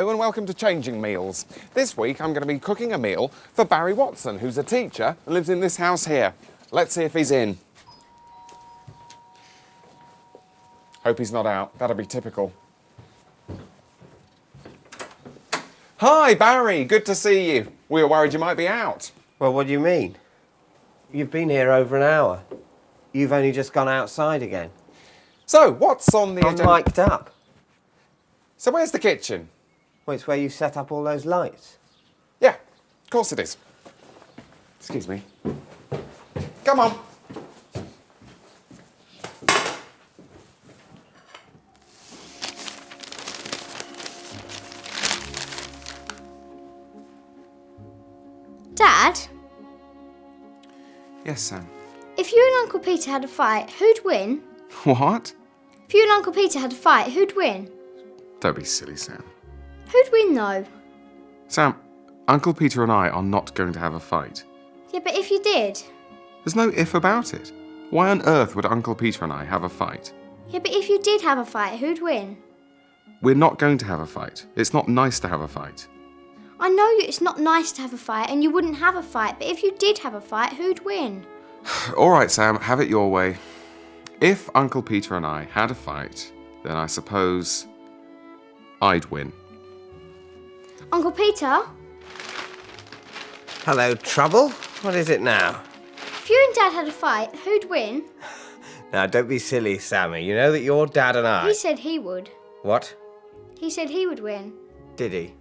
Hello and welcome to Changing Meals. This week I'm going to be cooking a meal for Barry Watson, who's a teacher and lives in this house here. Let's see if he's in. Hope he's not out. That'll be typical. Hi Barry, good to see you. We were worried you might be out. Well, what do you mean? You've been here over an hour. You've only just gone outside again. So, what's on the agenda? I'm mic'd up. So where's the kitchen? Well, it's where you set up all those lights. Yeah, of course it is. Excuse me. Come on. Dad, Yes, Sam. if you and Uncle Peter had a fight, who'd win? What? If you and Uncle Peter had a fight, who'd win? Don't be silly, Sam. Who'd win though? Sam, Uncle Peter and I are not going to have a fight. Yeah, but if you did. There's no if about it. Why on earth would Uncle Peter and I have a fight? Yeah, but if you did have a fight, who'd win? We're not going to have a fight. It's not nice to have a fight. I know it's not nice to have a fight and you wouldn't have a fight, but if you did have a fight, who'd win? All right, Sam, have it your way. If Uncle Peter and I had a fight, then I suppose I'd win. Uncle Peter, Hello, trouble? What is it now? if you and Dad had a fight, who'd win? Now, don't be silly, Sammy. You know that your dad and I... He said he would. What? He said he would win. Did he?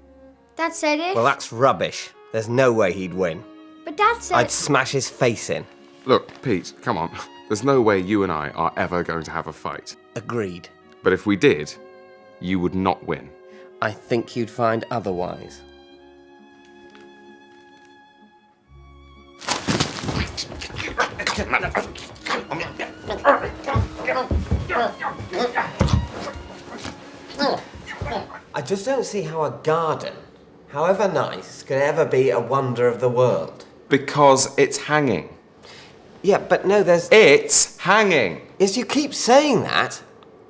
Dad said if. Well, that's rubbish. There's no way he'd win. But Dad said. I'd smash his face in. Look, Pete, come on. There's no way you and I are ever going to have a fight. Agreed. But if we did, you would not win. I think you'd find otherwise. I just don't see how a garden, however nice, can ever be a wonder of the world. Because it's hanging. Yeah, but no, there's... It's hanging. Yes, you keep saying that.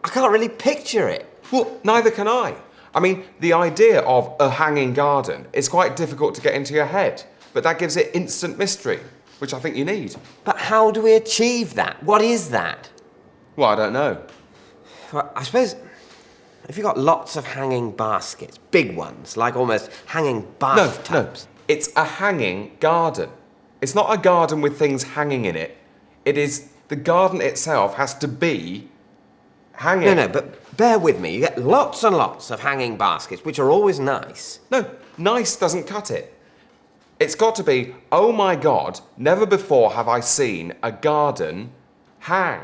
I can't really picture it. Well, neither can I. I mean, the idea of a hanging garden is quite difficult to get into your head, but that gives it instant mystery, which I think you need. But how do we achieve that? What is that? Well, I don't know. Well, I suppose if you've got lots of hanging baskets, big ones, like almost hanging bathtubs. No, it's a hanging garden. It's not a garden with things hanging in it. It is, the garden itself has to be hanging. No, but bear with me. You get lots and lots of hanging baskets, which are always nice. No, nice doesn't cut it. It's got to be, oh my God, never before have I seen a garden hang.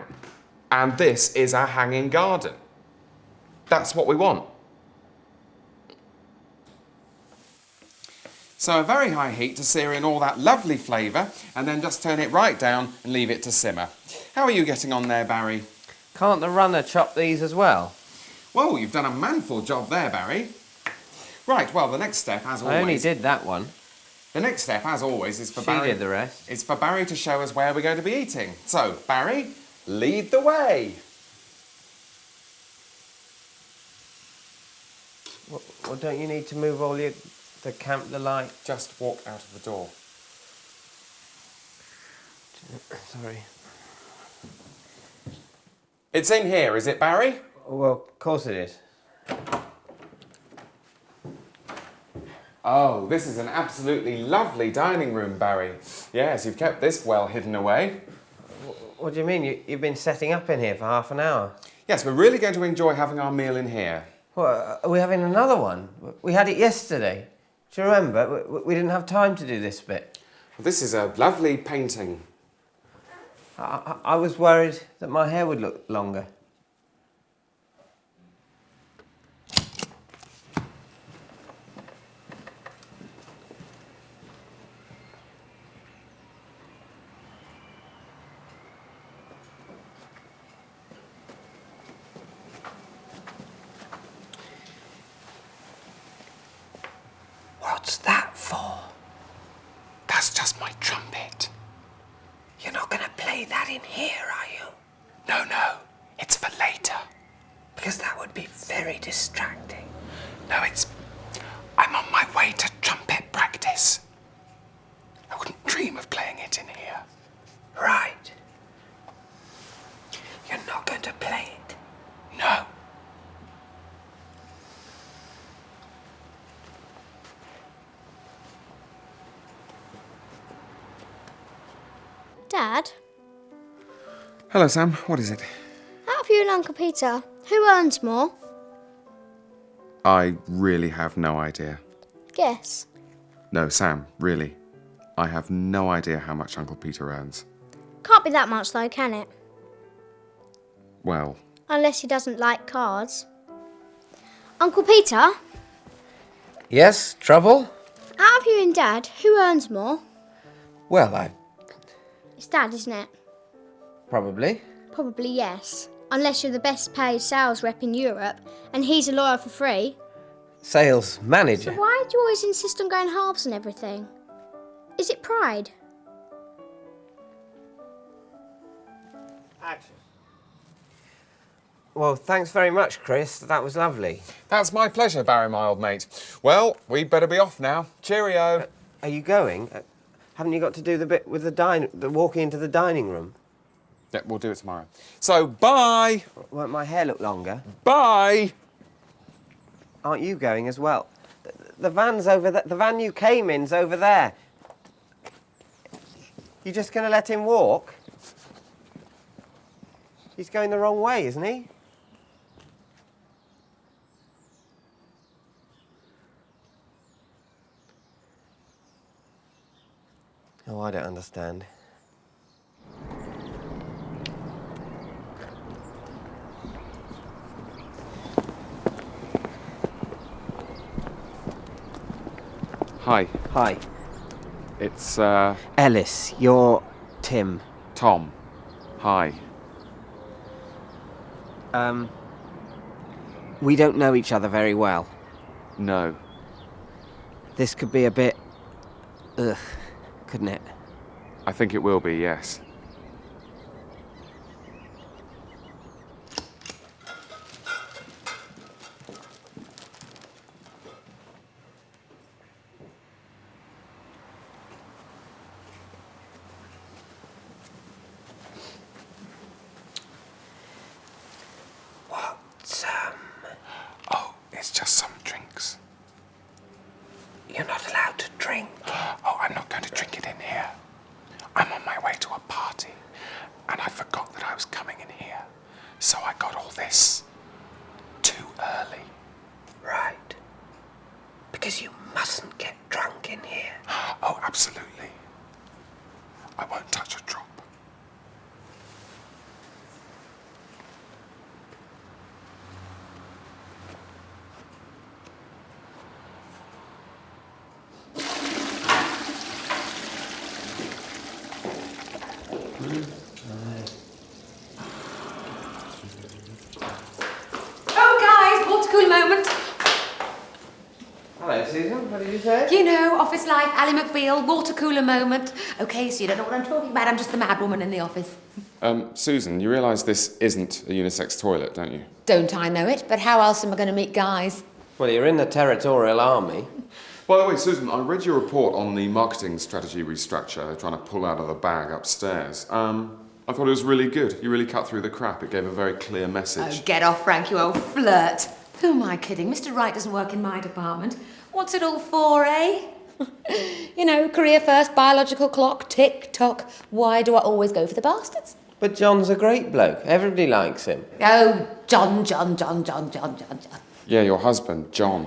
And this is a hanging garden. That's what we want. So a very high heat to sear in all that lovely flavour, and then just turn it right down and leave it to simmer. How are you getting on there, Barry? Can't the runner chop these as well? Well, you've done a manful job there, Barry. Right, well, the next step, as always... I only did that one. The next step, as always, is for She Barry... did the rest. It's for Barry to show us where we're going to be eating. So, Barry, lead the way. Well, don't you need to move all your... the light? Just walk out of the door. Sorry. It's in here, is it, Barry? Well, of course it is. Oh, this is an absolutely lovely dining room, Barry. Yes, you've kept this well hidden away. What do you mean? You've been setting up in here for half an hour? Yes, we're really going to enjoy having our meal in here. Well, are we having another one? We had it yesterday. Do you remember? We didn't have time to do this bit. Well, this is a lovely painting. I was worried that my hair would look longer. What's that for? That's just my trumpet. You're not going to play that in here, are you? No, it's for later. Because that would be very distracting. No, it's Dad, Hello, Sam. What is it? out of you and Uncle Peter, who earns more? I really have no idea. Guess. No, Sam, really. I have no idea how much Uncle Peter earns. Can't be that much though, can it? Well, Unless he doesn't like cards. Uncle Peter, Yes, trouble? out of you and Dad, who earns more? Well, It's Dad, isn't it? probably. Probably yes. Unless you're the best paid sales rep in Europe and he's a lawyer for free. Sales manager. Why do you always insist on going halves and everything? Is it pride? Action. Well, thanks very much, Chris. That was lovely. that's my pleasure, Barry, my old mate. Well, we'd better be off now. Cheerio. Are you going? Haven't you got to do the bit with the walking into the dining room? Yeah, we'll do it tomorrow. So, bye. Won't my hair look longer? Bye. Aren't you going as well? The van's over there. The van you came in's over there. You just going to let him walk? He's going the wrong way, isn't he? Oh, I don't understand. Hi, Hi. it's, Ellis, you're Tim. Tom. Hi. We don't know each other very well. No. This could be a bit... ugh, couldn't it? I think it will be, yes. Oh, it's just some drinks. You're not allowed to drink. Oh, I'm not going to drink it in here. I'm on my way to a party, and I forgot that I was coming in here. So I got all this too early. Right. Because you mustn't get drunk in here. Oh, absolutely. I won't touch a drop. Oh, guys, water cooler moment. Hello, Susan. What did you say? You know, office life, Ally McBeal, water cooler moment. Okay, so you don't know what I'm talking about. I'm just the mad woman in the office. Susan, you realise this isn't a unisex toilet, don't you? Don't I know it? But how else am I going to meet guys? Well, you're in the Territorial Army. By the way, Susan, I read your report on the marketing strategy restructure they're trying to pull out of the bag upstairs. I thought it was really good. You really cut through the crap. It gave a very clear message. Oh, get off, Frank, you old flirt. Who am I kidding? Mr. Wright doesn't work in my department. What's it all for, eh? You know, career first, biological clock, tick-tock. Why do I always go for the bastards? But John's a great bloke. Everybody likes him. Oh, John. Yeah, your husband, John.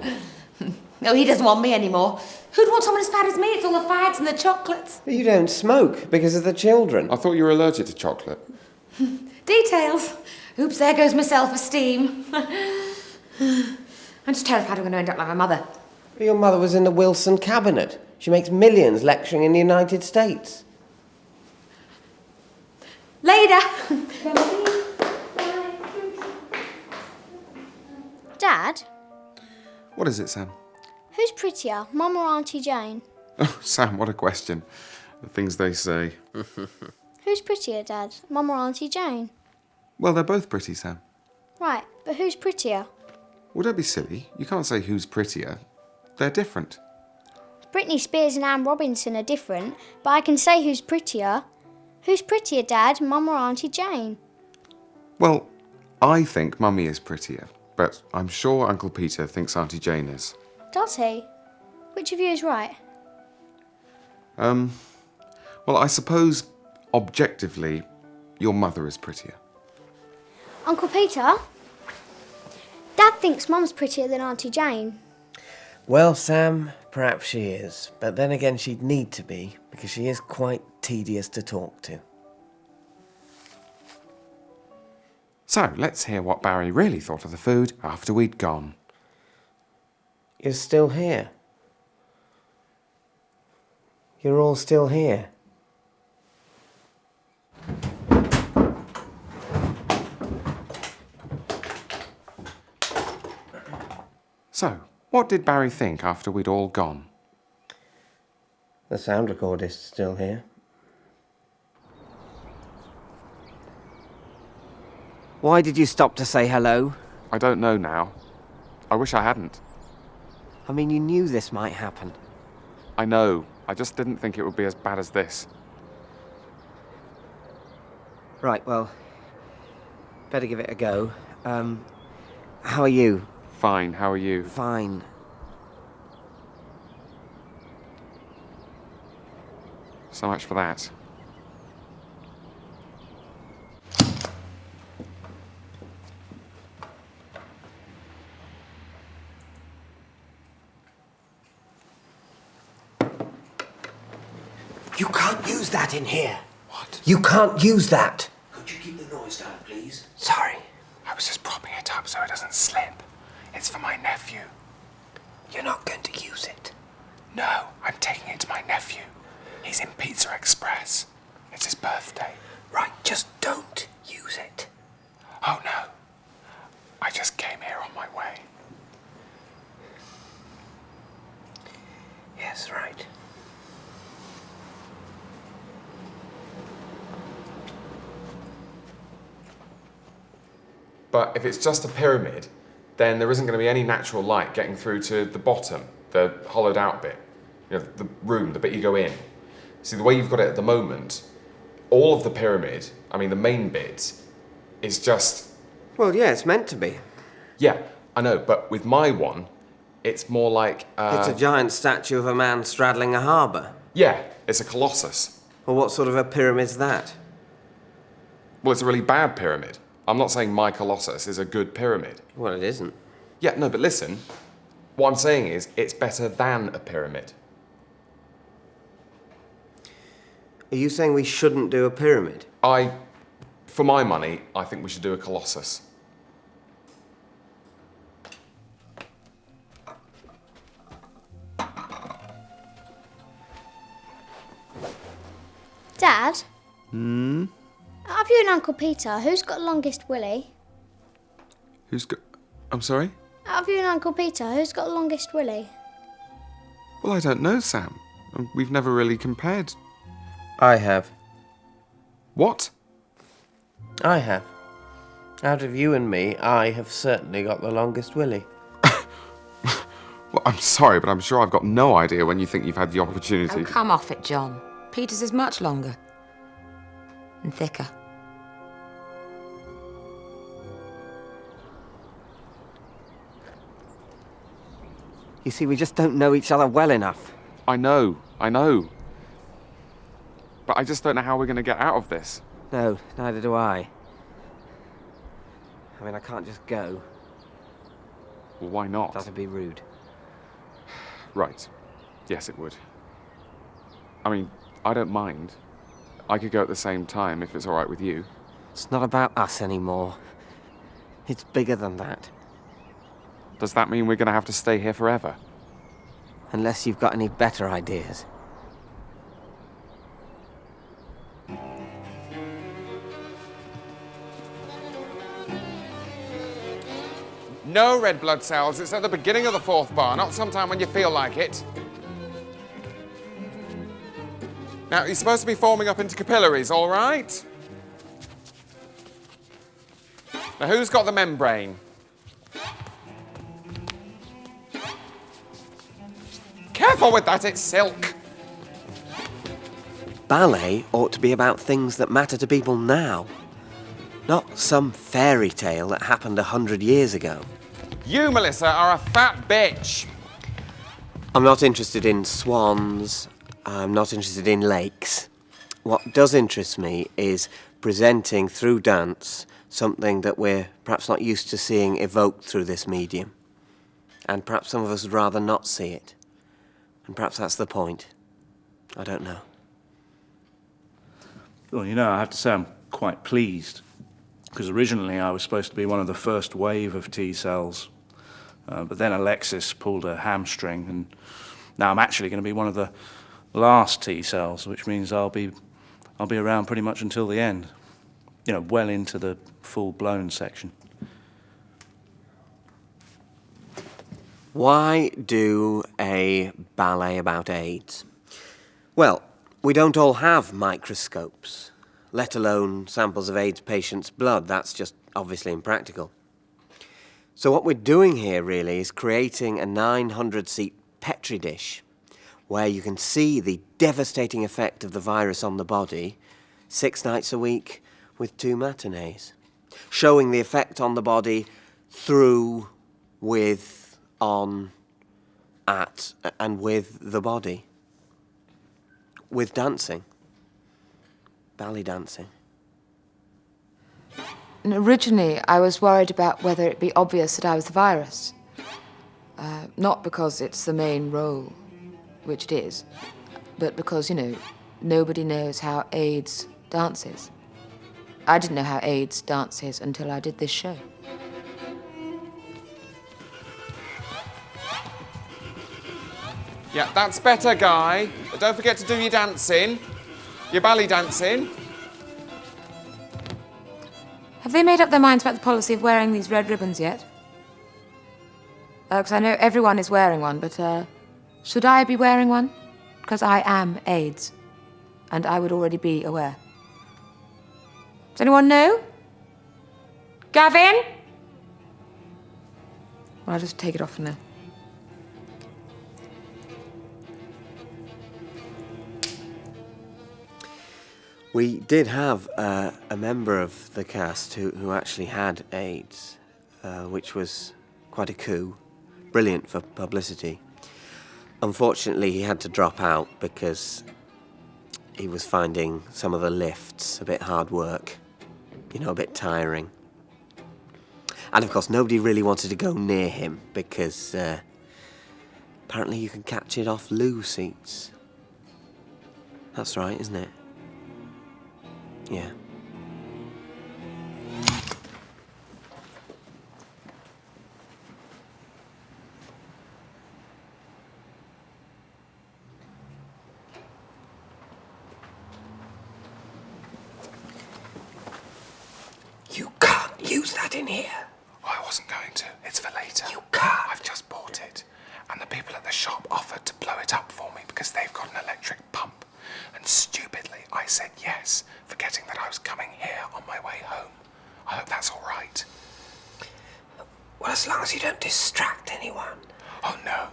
No, he doesn't want me anymore. Who'd want someone as fat as me? It's all the fads and the chocolates. But you don't smoke because of the children. I thought you were allergic to chocolate. Details. Oops, there goes my self-esteem. I'm just terrified I'm going to end up like my mother. But your mother was in the Wilson cabinet. She makes millions lecturing in the United States. Later. Dad, What is it, Sam? who's prettier, Mum or Auntie Jane? Oh, Sam, what a question. The things they say. Who's prettier, Dad, Mum or Auntie Jane? Well, they're both pretty, Sam. Right, but who's prettier? Well, don't be silly. You can't say who's prettier. They're different. Britney Spears and Anne Robinson are different, but I can say who's prettier. Who's prettier, Dad, Mum or Auntie Jane? Well, I think Mummy is prettier, but I'm sure Uncle Peter thinks Auntie Jane is. Does he? Which of you is right? Well, I suppose objectively, your mother is prettier. Uncle Peter? Dad thinks Mum's prettier than Auntie Jane. Well, Sam, perhaps she is. But then again, she'd need to be, because she is quite tedious to talk to. So, let's hear what Barry really thought of the food after we'd gone. You're still here. You're all still here. So, what did Barry think after we'd all gone? The sound recorder's still here. Why did you stop to say hello? I don't know now. I wish I hadn't. I mean, you knew this might happen. I know. I just didn't think it would be as bad as this. Right, well, better give it a go. How are you? Fine, how are you? Fine. So much for that. You can't use that in here. What? You can't use that. Could you keep the noise down, please? Sorry. I was just propping it up so it doesn't slip. It's for my nephew. You're not going to use it. No, I'm taking it to my nephew. He's in Pizza Express. It's his birthday. Right, just don't use it. Oh no. I just came here on my way. Yes, right. But if it's just a pyramid, then there isn't going to be any natural light getting through to the bottom, the hollowed out bit. You know, the room, the bit you go in. See, the way you've got it at the moment, all of the pyramid, I mean the main bit, is just... Well, yeah, it's meant to be. Yeah, I know, but with my one, it's more like... It's a giant statue of a man straddling a harbour. Yeah, it's a colossus. Well, what sort of a pyramid's that? Well, it's a really bad pyramid. I'm not saying my colossus is a good pyramid. Well, it isn't. Yeah, no, but listen. What I'm saying is, it's better than a pyramid. Are you saying we shouldn't do a pyramid? For my money, I think we should do a colossus. Dad? Have you and Uncle Peter, who's got longest willy? Who's got... I'm sorry? Have you and Uncle Peter, who's got longest willy? Well, I don't know, Sam. We've never really compared. I have. What? I have. Out of you and me, I have certainly got the longest willy. Well, I'm sorry, but I'm sure I've got no idea when you think you've had the opportunity. Oh, come off it, John. Peter's is much longer. And thicker. You see, we just don't know each other well enough. I know. But I just don't know how we're going to get out of this. No, neither do I. I mean, I can't just go. Well, why not? That'd be rude. Right. Yes, it would. I mean, I don't mind. I could go at the same time if it's all right with you. It's not about us anymore. It's bigger than that. Does that mean we're going to have to stay here forever? Unless you've got any better ideas. No red blood cells. It's at the beginning of the fourth bar, not sometime when you feel like it. Now, you're supposed to be forming up into capillaries, all right? Now, who's got the membrane? Careful with that, it's silk. Ballet ought to be about things that matter to people now. Not some fairy tale that happened 100 years ago. You, Melissa, are a fat bitch. I'm not interested in swans. I'm not interested in lakes. What does interest me is presenting through dance something that we're perhaps not used to seeing evoked through this medium. And perhaps some of us would rather not see it. And perhaps that's the point. I don't know. Well, you know, I have to say I'm quite pleased. Because originally I was supposed to be one of the first wave of T-cells. But then Alexis pulled a hamstring, and now I'm actually going to be one of the last T-cells, which means I'll be around pretty much until the end. You know, well into the full-blown section. Why do a ballet about AIDS? Well, we don't all have microscopes, let alone samples of AIDS patients' blood. That's just obviously impractical. So what we're doing here really is creating a 900-seat Petri dish where you can see the devastating effect of the virus on the body 6 nights a week with 2 matinees, showing the effect on the body through, with, on, at, and with the body. With dancing. Ballet dancing. And originally, I was worried about whether it'd be obvious that I was the virus. Not because it's the main role, which it is, but because, you know, nobody knows how AIDS dances. I didn't know how AIDS dances until I did this show. Yeah, that's better, Guy. But don't forget to do your dancing. Your ballet dancing. Have they made up their minds about the policy of wearing these red ribbons yet? Because I know everyone is wearing one, but should I be wearing one? Because I am AIDS, and I would already be aware. Does anyone know? Gavin? Well, I'll just take it off for now. We did have a member of the cast who actually had AIDS, which was quite a coup. Brilliant for publicity. Unfortunately, he had to drop out because he was finding some of the lifts a bit hard work, you know, a bit tiring. And of course, nobody really wanted to go near him because apparently you can catch it off loo seats. That's right, isn't it? Yeah. You can't use that in here. I wasn't going to. It's for later. You can't. I've just bought it. And the people at the shop offered to blow it up for me because they've got an electric pump. And stupidly, I said yes, forgetting that I was coming here on my way home. I hope that's all right. Well, as long as you don't distract anyone. Oh, no.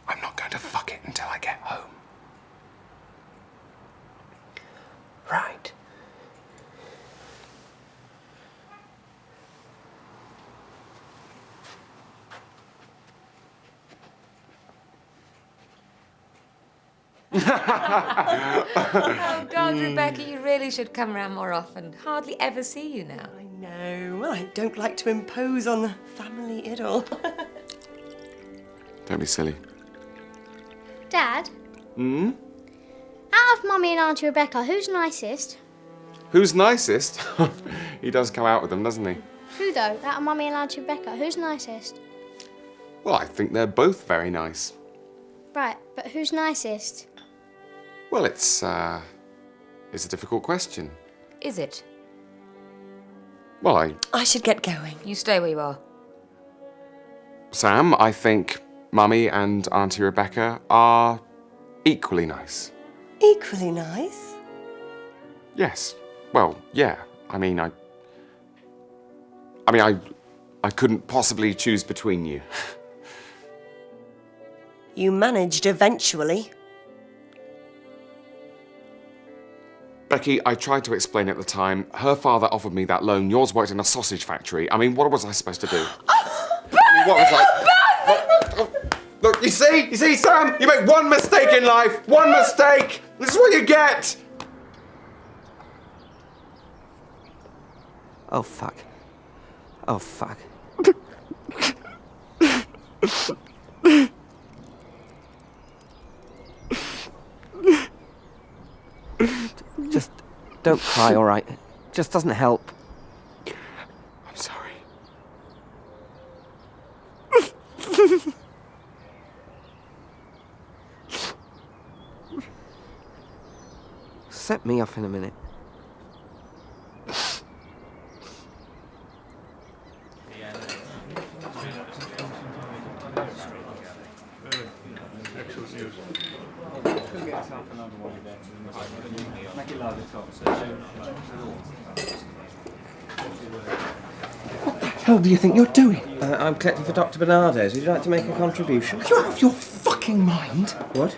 I'm not going to fuck it until I get home. Right. Oh, God, Rebecca, you really should come around more often. Hardly ever see you now. I know. Well, I don't like to impose on the family idyll. Don't be silly. Dad? Out of Mummy and Auntie Rebecca, who's nicest? Who's nicest? He does come out with them, doesn't he? Who, though? Out of Mummy and Auntie Rebecca, who's nicest? Well, I think they're both very nice. Right, but who's nicest? Well, it's a difficult question. Is it? Well, I should get going. You stay where you are. Sam, I think Mummy and Auntie Rebecca are equally nice. Equally nice. Yes. Well, yeah. I couldn't possibly choose between you. You managed eventually. Becky, I tried to explain at the time. Her father offered me that loan. Yours worked in a sausage factory. What was I supposed to do? What was I... Look, You see, Sam? You make one mistake in life. One mistake. This is what you get. Oh, fuck. Oh, fuck. Just don't cry, all right? Just doesn't help. I'm sorry. Set me off in a minute. What the hell do you think you're doing? I'm collecting for Dr. Bernardo's. Would you like to make a contribution? Are you out of your fucking mind? What?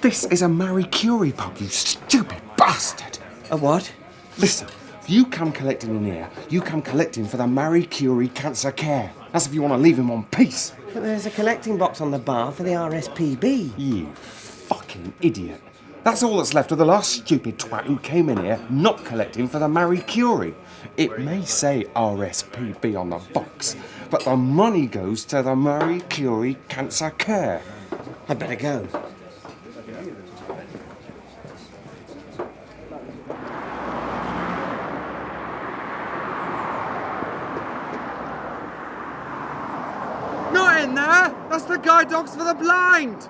This is a Marie Curie pub, you stupid bastard! A what? Listen, if you come collecting in here, you come collecting for the Marie Curie cancer care. That's if you want to leave in one piece. But there's a collecting box on the bar for the RSPB. You fucking idiot. That's all that's left of the last stupid twat who came in here not collecting for the Marie Curie. It may say RSPB on the box, but the money goes to the Marie Curie cancer care. I'd better go. Not in there. That's the guide dogs for the blind.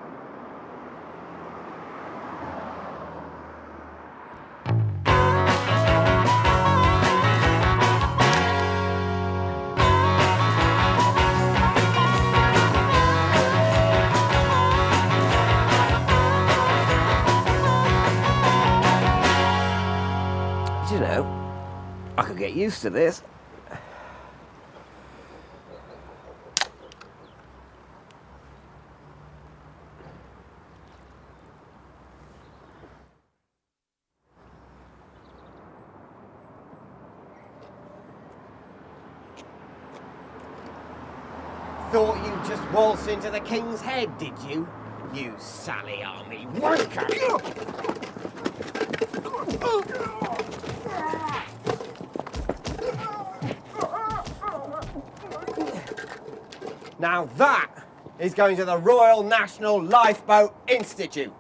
You know, I could get used to this. Thought you'd just waltz into the king's head, did you? You Sally Army wanker! Now that is going to the Royal National Lifeboat Institute.